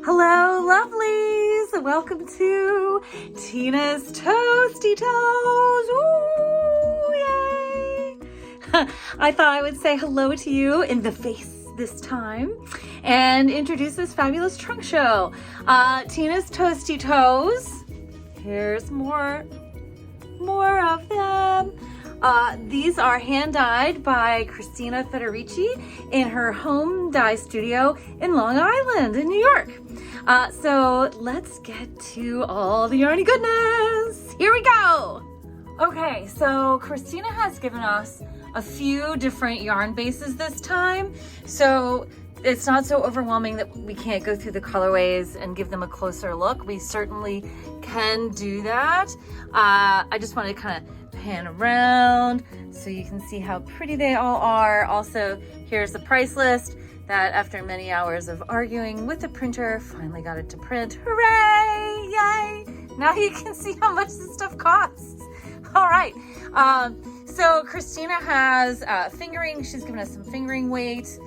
Hello, lovelies! Welcome to Tina's Toasty Toes! Ooh, yay! I thought I would say hello to you in the face this time and introduce this fabulous trunk show. Tina's Toasty Toes. Here's more of them. These are hand-dyed by Christina Federici in her home dye studio in Long Island in New York. So let's get to all the yarny goodness. Here we go. Okay, so Christina has given us a few different yarn bases this time. So it's not so overwhelming that we can't go through the colorways and give them a closer look. We certainly can do that. I just wanted to kind of pan around so you can see how pretty they all are. Also, here's the price list that after many hours of arguing with the printer, finally got it to print. Hooray! Yay! Now you can see how much this stuff costs. All right. So Christina has fingering. She's given us some fingering weight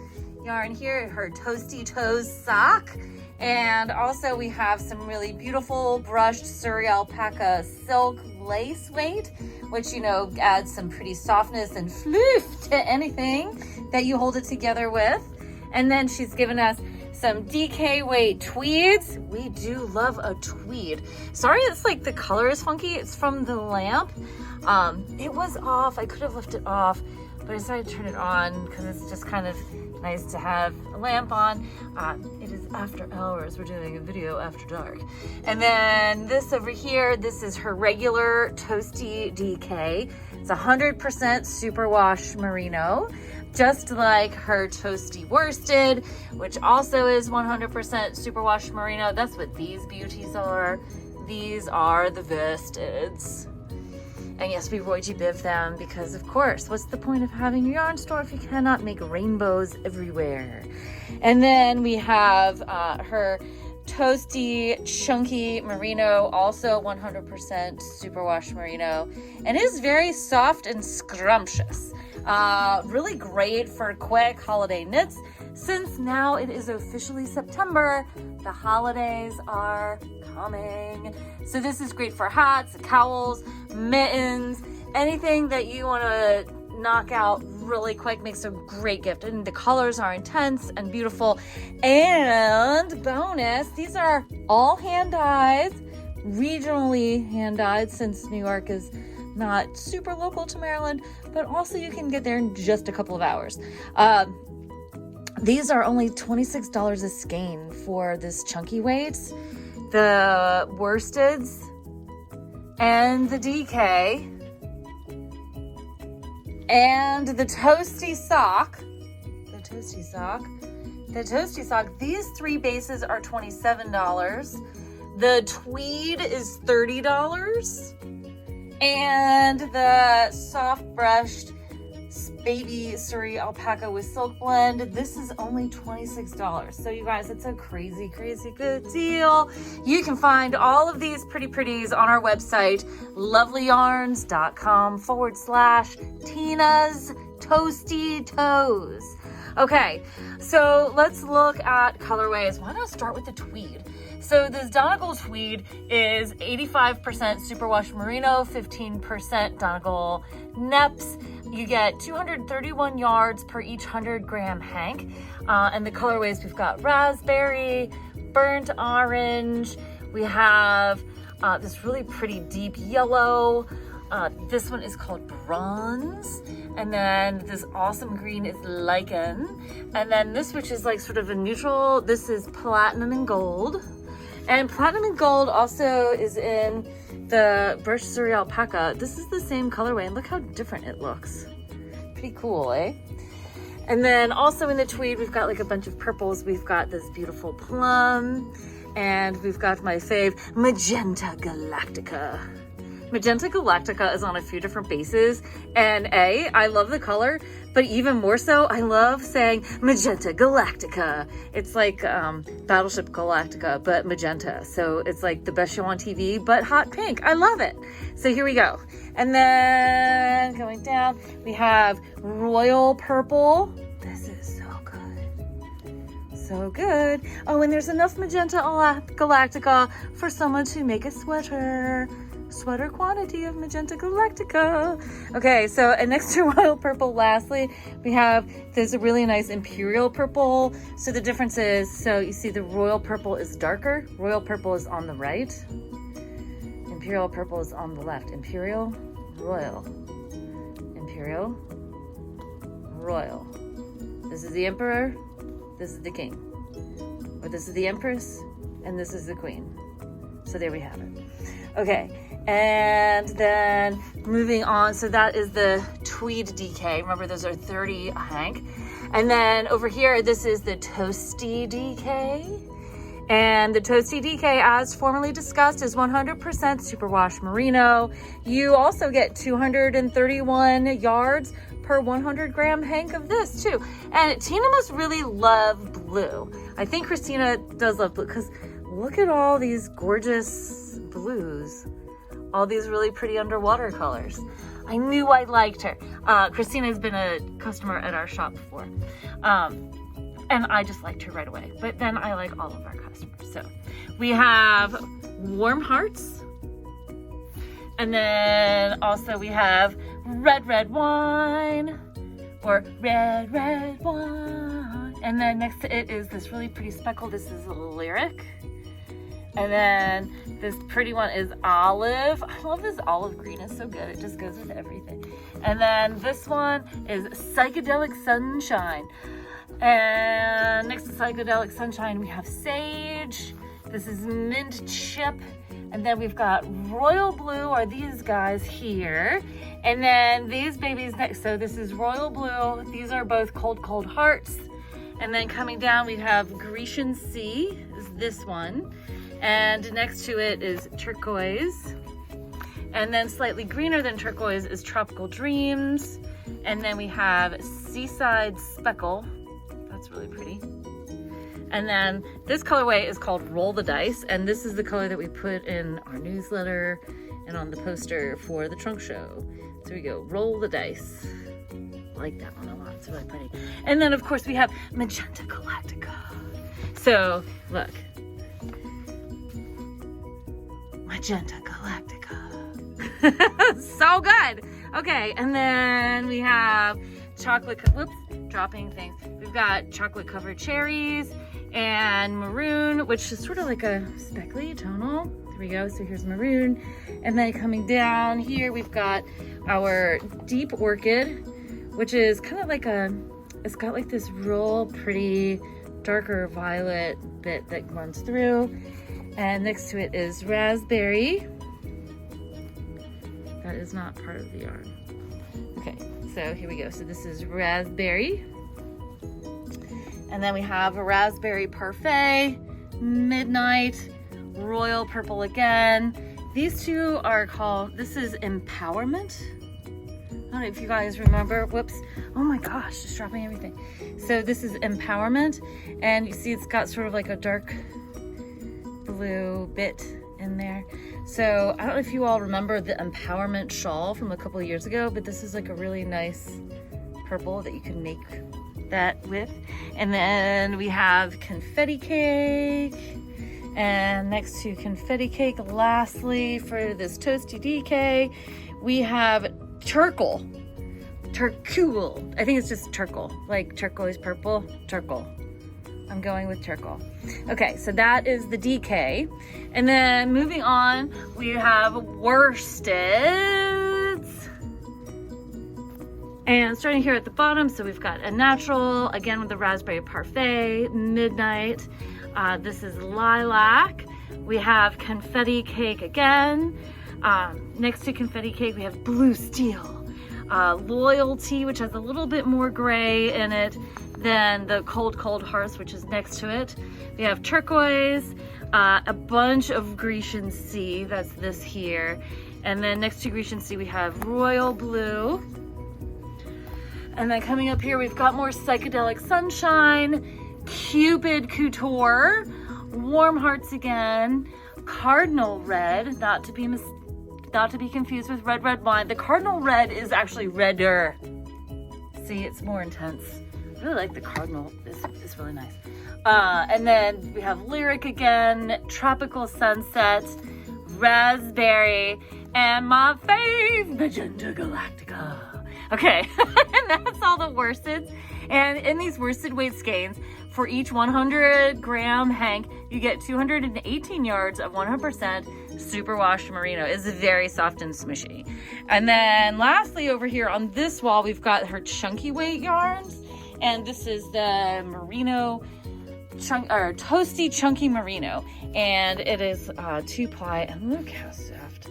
yarn here, her Toasty Toes sock. And also we have some really beautiful brushed Surrey alpaca silk lace weight, which, you know, adds some pretty softness and floof to anything that you hold it together with. And then she's given us some DK weight tweeds. We do love a tweed. Sorry, it's like the color is funky. It's from the lamp. It was off. I could have left it off, but I decided to turn it on because it's just kind of nice to have a lamp on. It is after hours. We're doing a video after dark. And then this over here, this is her regular Toasty DK. It's 100% superwash merino, just like her Toasty worsted, which also is 100% superwash merino. That's what these beauties are. These are the Vestids. And yes, we Roy G. Biv them because, of course, what's the point of having a yarn store if you cannot make rainbows everywhere? And then we have her Toasty Chunky Merino, also 100% superwash merino, and is very soft and scrumptious. Really great for quick holiday knits. Since now it is officially September, the holidays are coming. So this is great for hats, cowls, mittens, anything that you want to knock out really quick. Makes a great gift. And the colors are intense and beautiful. And bonus, these are all hand dyed, regionally hand dyed, since New York is not super local to Maryland, but also you can get there in just a couple of hours. These are only $26 a skein for this chunky weights, the worsteds, and the DK, and the Toasty sock. These three bases are $27. The tweed is $30. And the soft brushed baby Surrey alpaca with silk blend, this is only $26. So you guys, it's a crazy, crazy good deal. You can find all of these pretties on our website, lovelyyarns.com/Tina's Toasty Toes. Okay, so let's look at colorways. Why not start with the tweed? So this Donegal tweed is 85% superwash merino, 15% Donegal neps. You get 231 yards per each 100-gram hank. And the colorways, we've got raspberry, burnt orange. We have this really pretty deep yellow. This one is called bronze. And then this awesome green is lichen. And then this, which is like sort of a neutral, this is platinum and gold. And platinum and gold also is in the brushed Surrey alpaca. This is the same colorway, and look how different it looks. Pretty cool, eh? And then also in the tweed, we've got like a bunch of purples. We've got this beautiful plum, and we've got my fave, Magenta Galactica. Magenta Galactica is on a few different bases, and I love the color, but even more so, I love saying Magenta Galactica. It's like Battleship Galactica, but magenta. So it's like the best show on TV, but hot pink. I love it. So here we go. And then going down, we have Royal Purple. This is so good. So good. Oh, and there's enough Magenta Galactica for someone to make a sweater. Sweater quantity of Magenta Galactica. Okay, so and next to Royal Purple, lastly, we have this really nice Imperial Purple. So the difference is, so you see the Royal Purple is darker. Royal Purple is on the right. Imperial Purple is on the left. Imperial, Royal. Imperial, Royal. This is the Emperor, this is the King. Or this is the Empress, and this is the Queen. So there we have it. Okay, and then moving on, so that is the Tweed DK. Remember, those are 30 a hank. And then over here, this is the Toasty DK. And the Toasty DK, as formerly discussed, is 100% superwash merino. You also get 231 yards per 100 gram hank of this too. And Tina must really love blue. I think Christina does love blue because look at all these gorgeous blues. All these really pretty underwater colors. I knew I liked her. Christina's been a customer at our shop before. And I just liked her right away. But then I like all of our customers. So we have Warm Hearts. And then also we have Red Wine. Or Red Wine. And then next to it is this really pretty speckle. This is Lyric. And then this pretty one is Olive. I love this olive green. It's so good. It just goes with everything. And then this one is Psychedelic Sunshine. And next to Psychedelic Sunshine, we have Sage. This is Mint Chip. And then we've got Royal Blue, are these guys here. And then these babies next. So this is Royal Blue. These are both Cold Hearts. And then coming down, we have Grecian Sea, is this one. And next to it is Turquoise. And then slightly greener than Turquoise is Tropical Dreams. And then we have Seaside Speckle. That's really pretty. And then this colorway is called Roll the Dice. And this is the color that we put in our newsletter and on the poster for the trunk show. So here we go, Roll the Dice. I like that one a lot, it's really pretty. And then of course we have Magenta Galactica. So look. Magenta Galactica. So good. Okay, and then we have chocolate, dropping things. We've got chocolate covered cherries and maroon, which is sort of like a speckly tonal. There we go, so here's maroon. And then coming down here, we've got our deep orchid, which is kind of like it's got like this real pretty darker violet bit that runs through. And next to it is raspberry. That is not part of the yarn. Okay, so here we go. So this is raspberry. And then we have a raspberry parfait, midnight, royal purple again. These two are called, this is empowerment. I don't know if you guys remember, whoops. Oh my gosh, just dropping everything. So this is empowerment. And you see it's got sort of like a dark blue bit in there. So I don't know if you all remember the empowerment shawl from a couple of years ago, but this is like a really nice purple that you can make that with. And then we have confetti cake, and next to confetti cake, lastly for this Toasty DK, we have turquoise. I think it's just turquoise, like turquoise purple, turquoise. I'm going with turquoise. Okay, so that is the DK. And then moving on, we have worsteds. And starting here at the bottom, so we've got a natural, again with the raspberry parfait, midnight. This is lilac. We have confetti cake again. Next to confetti cake, we have blue steel. Loyalty, which has a little bit more gray in it than the cold hearts, which is next to it. We have turquoise, a bunch of Grecian sea, that's this here. And then next to Grecian sea, we have royal blue. And then coming up here, we've got more psychedelic sunshine, Cupid couture, warm hearts again, cardinal red, not to be confused with red wine. The cardinal red is actually redder. See, it's more intense. I really like the cardinal. It's really nice. And then we have Lyric again, Tropical Sunset, Raspberry, and my fave, Magenta Galactica. Okay, and that's all the worsteds. And in these worsted weight skeins, for each 100 gram hank, you get 218 yards of 100% superwash merino. It's very soft and smushy. And then lastly, over here on this wall, we've got her chunky weight yarns. And this is the merino Toasty Chunky Merino. And it is 2-ply. And look how soft.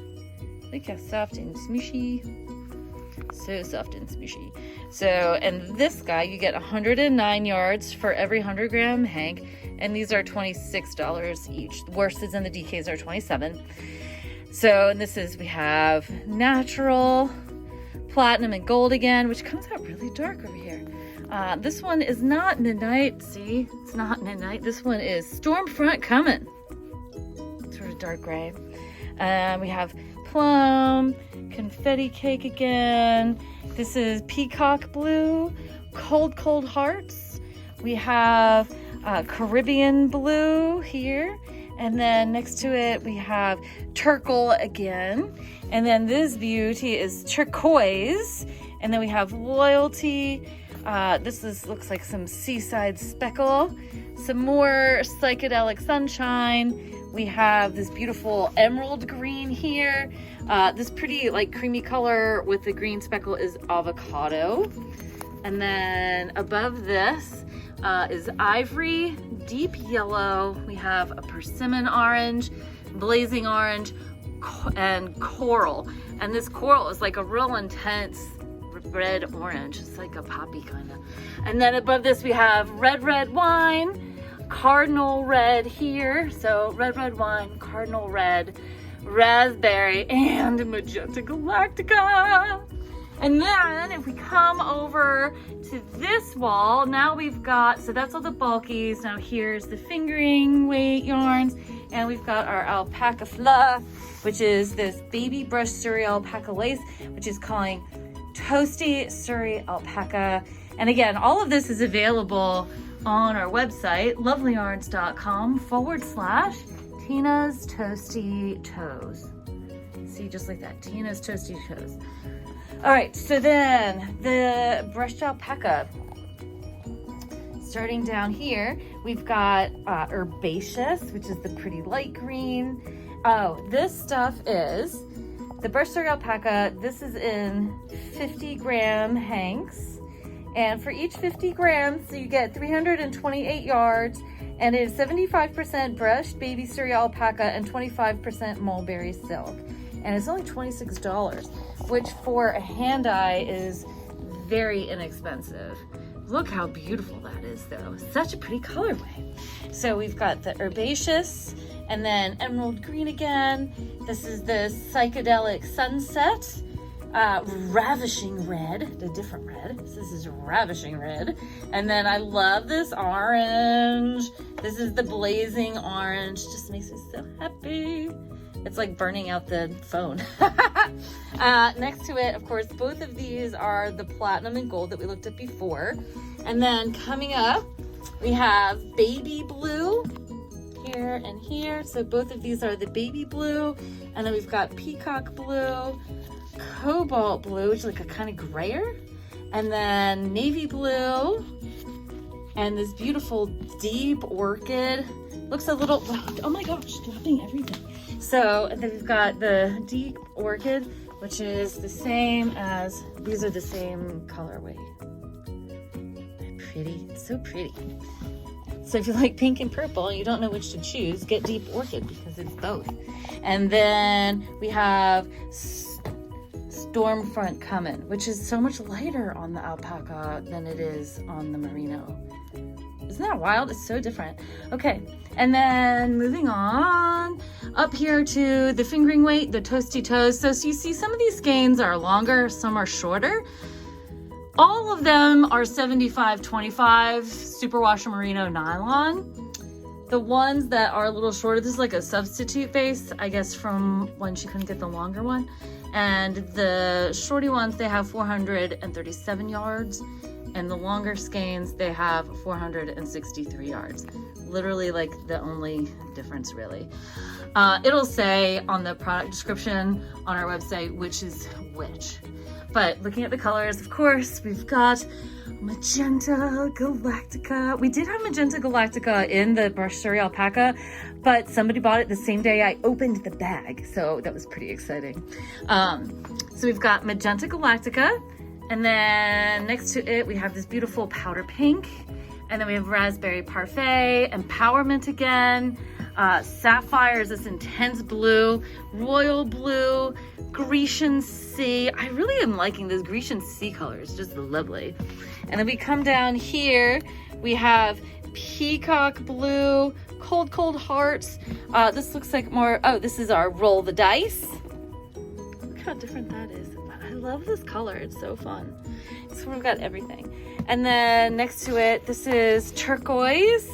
Look how soft and smushy. So soft and smushy. So, and this guy, you get 109 yards for every 100 gram hank, and these are $26 each. The worsteds and the DKs are $27. So, and this is, we have natural, platinum, and gold again, which comes out really dark over here. This one is not midnight. See, it's not midnight. This one is Stormfront Coming. Sort of dark gray. We have plum, confetti cake again. This is peacock blue, cold hearts. We have Caribbean blue here. And then next to it, we have turquoise again. And then this beauty is turquoise. And then we have loyalty. Looks like some seaside speckle. Some more psychedelic sunshine. We have this beautiful emerald green here. This pretty like creamy color with the green speckle is avocado. And then above this is ivory, deep yellow. We have a persimmon orange, blazing orange, and coral. And this coral is like a real intense red orange. It's like a poppy kind of. And then above this we have red wine, cardinal red here. So red wine, cardinal red, raspberry, and magenta galactica. And then if we come over to this wall, now we've got, so that's all the bulkies. Now here's the fingering weight yarns, and we've got our alpaca fluff, which is this baby brush Surrey alpaca lace, which is calling Toasty Surrey alpaca. And again, all of this is available on our website, lovelyyarns.com/Tina's Toasty Toes. See, just like that, Tina's Toasty Toes. All right, so then the brushed alpaca. Starting down here, we've got herbaceous, which is the pretty light green. Oh, this stuff is the brushed alpaca. This is in 50 gram hanks. And for each 50 grams, so you get 328 yards, and it is 75% brushed baby Surrey alpaca and 25% mulberry silk. And it's only $26, which for a hand dye is very inexpensive. Look how beautiful that is though. Such a pretty colorway. So we've got the herbaceous, and then emerald green again. This is the psychedelic sunset. Ravishing red, a different red. This is ravishing red. And then I love this orange. This is the blazing orange. Just makes me so happy. It's like burning out the phone. Next to it, of course, both of these are the platinum and gold that we looked at before. And then coming up, we have baby blue here and here. So both of these are the baby blue. And then we've got peacock blue, cobalt blue, which is like a kind of grayer, and then navy blue, and this beautiful deep orchid. Looks a little, oh my gosh, dropping everything. So then we've got the deep orchid, which is the same as, these are the same colorway. Pretty, it's so pretty. So if you like pink and purple and you don't know which to choose, get deep orchid because it's both. And then we have Stormfront Coming, which is so much lighter on the alpaca than it is on the merino. Isn't that wild? It's so different. Okay, and then moving on up here to the fingering weight, the Toasty Toes. So you see some of these skeins are longer, some are shorter. All of them are 75-25 superwash merino nylon. The ones that are a little shorter, this is like a substitute base, I guess, from when she couldn't get the longer one. And the shorty ones, they have 437 yards. And the longer skeins, they have 463 yards. literally like the only difference really. It'll say on the product description on our website which is which. But looking at the colors, of course, we've got Magenta Galactica. We did have Magenta Galactica in the brusherie alpaca, but somebody bought it the same day I opened the bag. So that was pretty exciting. So we've got Magenta Galactica, and then next to it, we have this beautiful powder pink. And then we have Raspberry Parfait, Empowerment again, Sapphire is this intense blue, Royal Blue, Grecian Sea. I really am liking this Grecian Sea color, it's just lovely. And then we come down here, we have Peacock Blue, Cold Hearts. This looks like more, oh, this is our Roll the Dice. Look how different that is. I love this color, it's so fun. So we've got everything. And then next to it, this is Turquoise.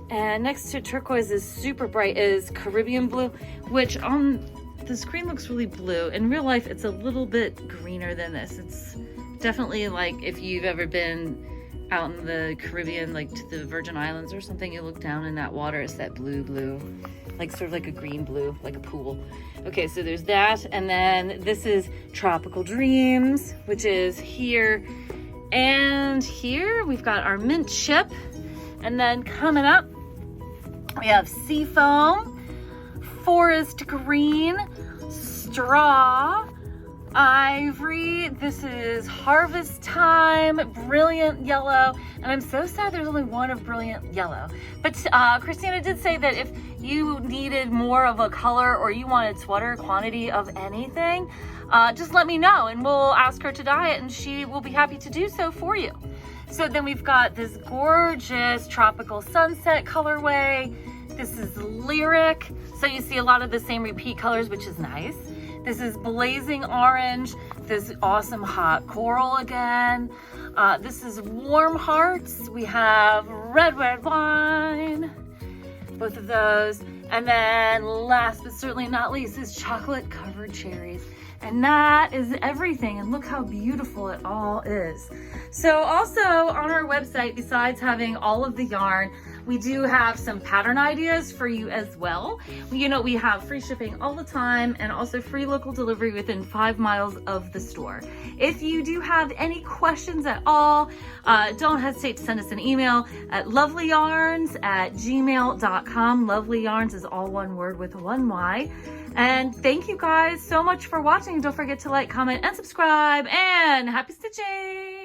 And next to turquoise is super bright is Caribbean Blue, which on the screen looks really blue. In real life, it's a little bit greener than this. It's definitely like if you've ever been out in the Caribbean, like to the Virgin Islands or something, you look down in that water, it's that blue, like sort of like a green blue, like a pool. Okay, so there's that. And then this is Tropical Dreams, which is here. And here we've got our mint chip. And then coming up, we have Seafoam, Forest Green, Straw, Ivory. This is Harvest Time, Brilliant Yellow. And I'm so sad there's only one of Brilliant Yellow. But Christina did say that if you needed more of a color or you wanted sweater quantity of anything, just let me know and we'll ask her to dye it and she will be happy to do so for you. So then we've got this gorgeous Tropical Sunset colorway. This is Lyric. So you see a lot of the same repeat colors, which is nice. This is Blazing Orange. This awesome Hot Coral again. This is Warm Hearts. We have Red Wine. Both of those. And then last but certainly not least is Chocolate Covered Cherries. And that is everything. And look how beautiful it all is. So also on our website, besides having all of the yarn, we do have some pattern ideas for you as well. You know, we have free shipping all the time and also free local delivery within 5 miles of the store. If you do have any questions at all, don't hesitate to send us an email at lovelyyarns@gmail.com. Lovely Yarns is all one word with one Y. And thank you guys so much for watching. Don't forget to like, comment, and subscribe, and happy stitching!